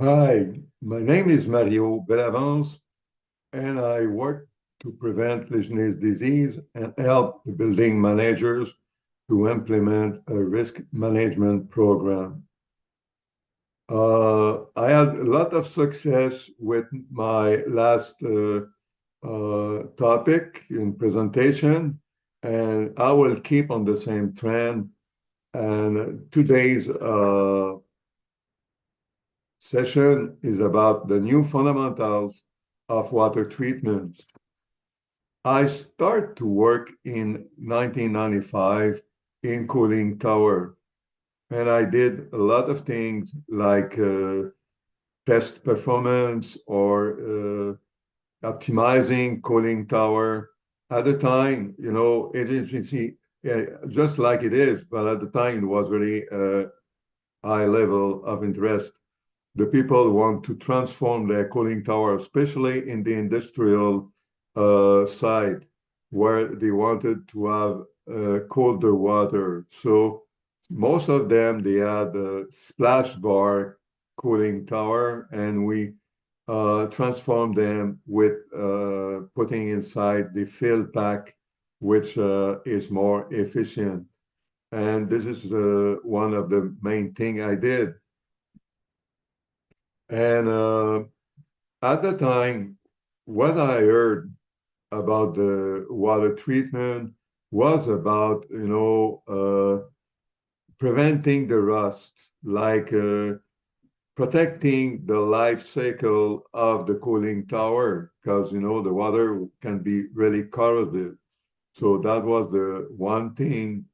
Hi, my name is Mario Bellavance, and I work to prevent Legionnaires disease and help the building managers to implement a risk management program. I had a lot of success with my last topic in presentation, and I will keep on the same trend. And today's session is about the new fundamentals of water treatment. I started to work in 1995 in cooling tower, and I did a lot of things like test performance or optimizing cooling tower. At the time, efficiency, just like it is, but at the time it was really a high level of interest. The people want to transform their cooling tower, especially in the industrial side, where they wanted to have colder water. So most of them, they had a splash bar cooling tower, and we transformed them with putting inside the fill pack, which is more efficient. And this is one of the main thing I did. And at the time, what I heard about the water treatment was about, preventing the rust, like protecting the life cycle of the cooling tower, because, the water can be really corrosive. So that was the one thing.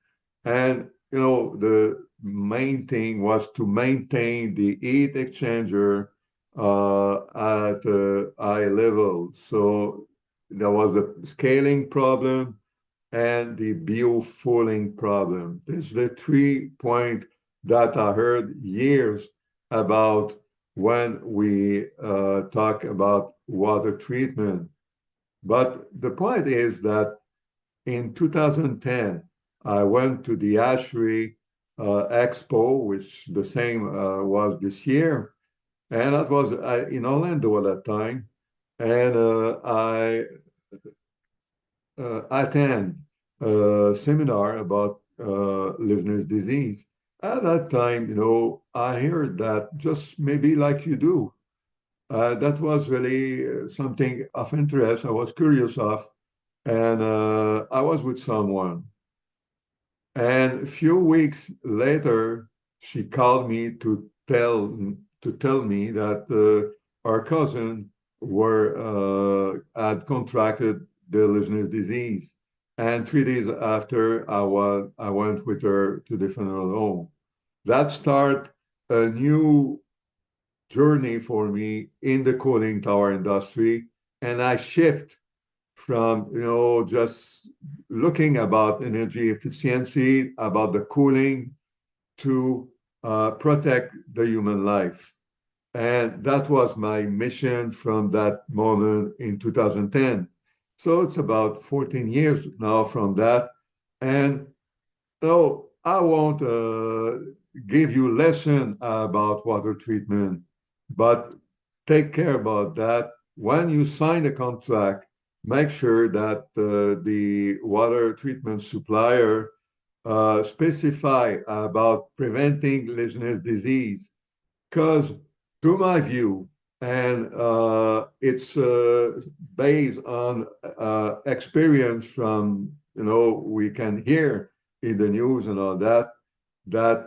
And, the main thing was to maintain the heat exchanger at a high level. So there was a scaling problem and the biofouling problem. These are the 3 points that I heard years about when we talk about water treatment. But the point is that in 2010, I went to the ASHRAE Expo, which the same was this year, and that was in Orlando at that time. And I attend a seminar about Legionnaires disease. At that time, I heard that just maybe like you do. That was really something of interest. I was curious of, and I was with someone. And a few weeks later, she called me to tell me that our cousin were had contracted the Legionnaires disease. And 3 days after, I went with her to the funeral home. That started a new journey for me in the cooling tower industry, and I shift from just looking about energy efficiency, about the cooling, to protect the human life. And that was my mission from that moment in 2010. So it's about 14 years now from that. And no, I won't give you lesson about water treatment, but take care about that. When you sign a contract, make sure that the water treatment supplier specify about preventing Legionnaires disease. Because to my view, and it's based on experience from, we can hear in the news and all that, that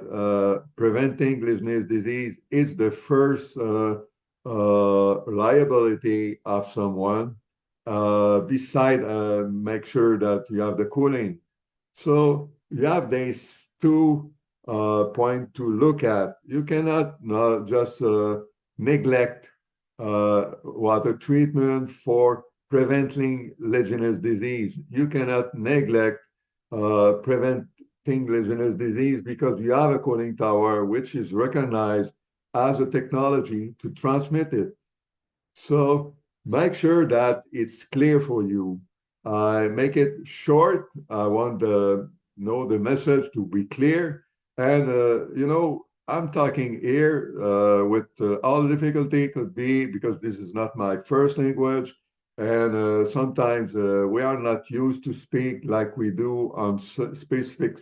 preventing Legionnaires disease is the first liability of someone, beside make sure that you have the cooling. So you have these 2 points to look at. You cannot just neglect water treatment for preventing Legionnaires disease. You cannot neglect preventing Legionnaires disease because you have a cooling tower which is recognized as a technology to transmit it. So make sure that it's clear for you. Make it short. I want the message to be clear. And I'm talking here with all difficulty could be because this is not my first language, and sometimes we are not used to speak like we do on specific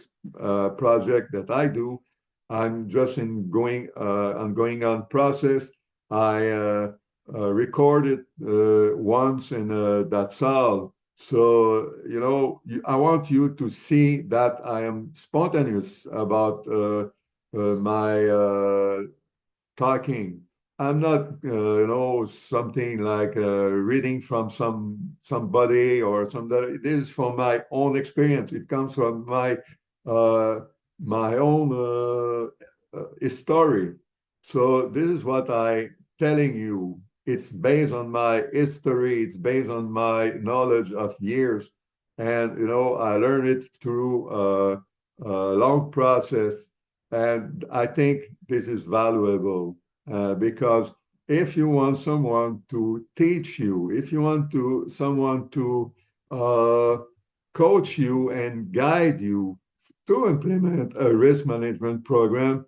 project that I do. I'm just in going I'm going on process. I recorded once, and that's all. So, I want you to see that I am spontaneous about my talking. I'm not, something like reading from somebody or somebody. This is from my own experience. It comes from uh, my own story. So this is what I telling you. It's based on my history. It's based on my knowledge of years, and I learned it through a long process. And I think this is valuable because if you want someone to teach you, if you want to someone to uh, coach you and guide you to implement a risk management program,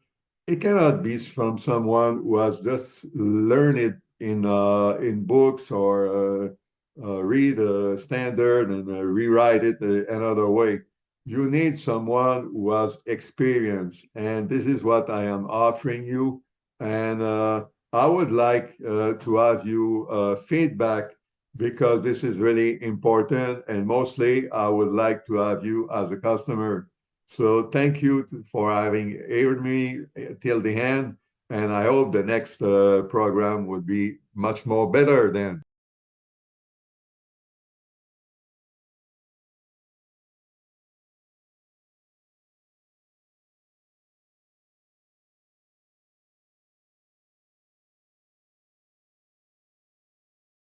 it cannot be from someone who has just learned it in books or read a standard and rewrite it another way. You need someone who has experience, and this is what I am offering you. And I would like to have you feedback because this is really important. And mostly, I would like to have you as a customer. So thank you for having heard me till the end. And I hope the next program would be much more better than.